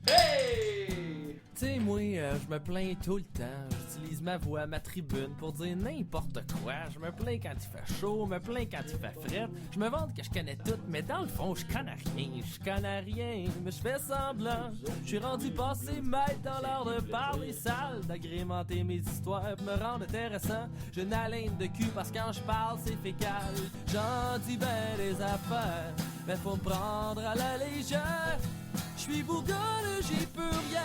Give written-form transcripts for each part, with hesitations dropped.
Hey! T'sais, moi, je me plains tout le temps. J'utilise ma voix, ma tribune pour dire n'importe quoi. Je me plains quand il fait chaud, me plains quand il fait fret. Je me vante que je connais tout, mais dans le fond, je connais rien. Je connais rien, mais je fais semblant. Je suis rendu passé maître dans l'art de parler sale, d'agrémenter mes histoires pour me rendre intéressant. J'ai une haleine de cul parce que quand je parle, c'est fécal. J'en dis ben des affaires, mais faut me prendre à la légère. Je suis bourgogne, j'y peux rien.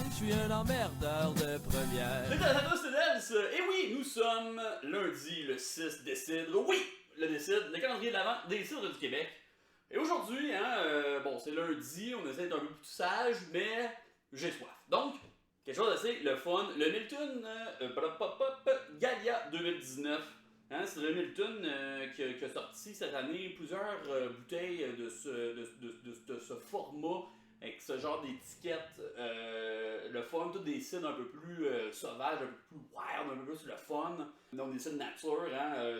Je suis un emmerdeur de première. Et oui, nous sommes lundi le 6 décembre. Oui, le décide, le calendrier de l'Avent des cidres du Québec. Et aujourd'hui, bon, c'est lundi, on essaie d'être un peu plus sage, mais j'ai soif. Donc, quelque chose d'assez le fun. Le Milton Gallia 2019. C'est le Milton qui a sorti cette année plusieurs bouteilles de ce format avec ce genre d'étiquette, le fun, tous des cidres un peu plus sauvages, un peu plus wild, un peu plus le fun. Donc des cidres nature,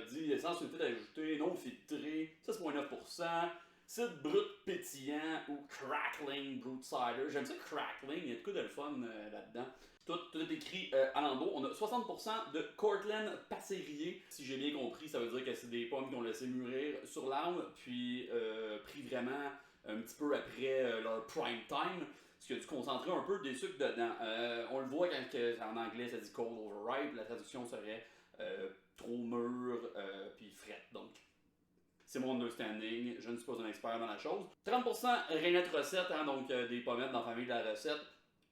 dit essence unité ajoutée, non filtré, 6,9%. Cidre brut pétillant ou crackling brut cider. J'aime ça crackling, il y a de quoi de le fun là-dedans. Tout est écrit à l'endos. On a 60% de Cortland Passerier. Si j'ai bien compris, ça veut dire que c'est des pommes qui ont laissé mûrir sur l'arbre, puis pris vraiment un petit peu après leur prime time. Parce qu'il y a du concentré un peu des sucres dedans. On le voit quand en anglais ça dit cold overripe. La traduction serait trop mûr puis frette. Donc, c'est mon understanding, je ne suis pas un expert dans la chose. 30% Rainette Recette, donc des pommettes dans la famille de la recette.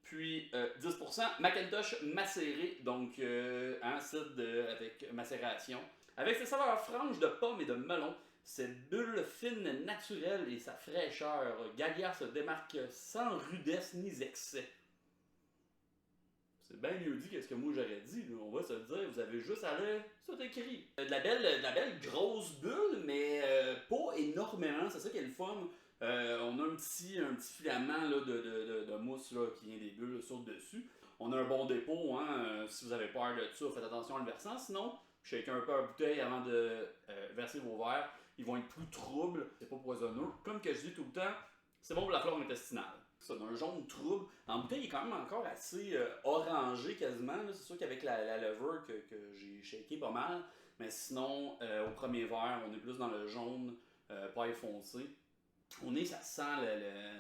Puis 10% Macintosh macéré, donc cidre avec macération. Avec ses saveurs franches de pommes et de melon, ses bulles fines naturelles et sa fraîcheur, Gallia se démarque sans rudesse ni excès. C'est bien mieux dit que ce que moi j'aurais dit, là. On va se le dire, vous avez juste à lire, c'est écrit. De la belle grosse bulle, mais pas énormément, c'est ça qui est le fun. On a un petit filament là, de mousse là, qui vient des bulles sur le dessus. On a un bon dépôt, si vous avez peur de ça, faites attention à le versant. Sinon, shakez un peu la bouteille avant de verser vos verres. Ils vont être plus troubles, c'est pas poisonneux. Comme que je dis tout le temps, c'est bon pour la flore intestinale. C'est un jaune trouble. En bouteille, il est quand même encore assez orangé quasiment. C'est sûr qu'avec la levure que j'ai shaké pas mal. Mais sinon, au premier verre, on est plus dans le jaune, paille foncé. Ça sent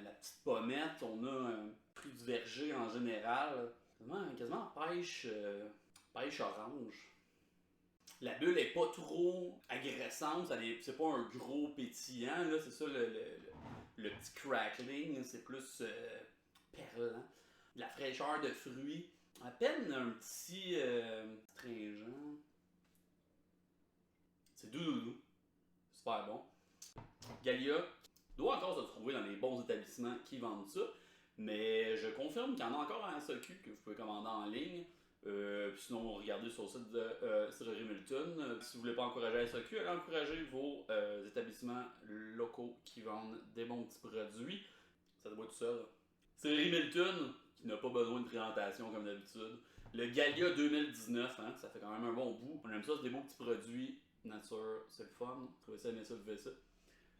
la petite pommette. On a un fruit du verger en général. Quasiment pêche orange. La bulle est pas trop agressante, c'est pas un gros pétillant, là, c'est ça le petit crackling, c'est plus perlant. La fraîcheur de fruits, à peine un petit astringent. C'est doux, super bon. Gallia doit encore se trouver dans les bons établissements qui vendent ça, mais je confirme qu'il y en a encore à SAQ que vous pouvez commander en ligne. Sinon, regardez sur le site de Cidrerie Milton. Si vous voulez pas encourager SAQ, allez encourager vos établissements locaux qui vendent des bons petits produits. Ça doit être tout seul. Cidrerie Milton, qui n'a pas besoin de présentation comme d'habitude. Le Gallia 2019, ça fait quand même un bon bout. On aime ça, c'est des bons petits produits nature, c'est le fun. Trouvez ça, aimez ça, vous faites ça.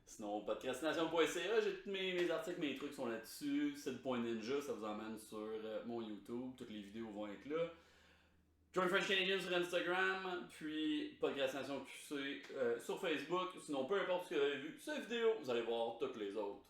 Sinon, podcastination.ca, j'ai tous mes articles, mes trucs sont là-dessus. Sid.ninja, ça vous emmène sur mon YouTube. Toutes les vidéos vont être là. Join French Canadian sur Instagram, puis Podcastination QC sur Facebook. Sinon, peu importe ce que vous avez vu cette vidéo, vous allez voir toutes les autres.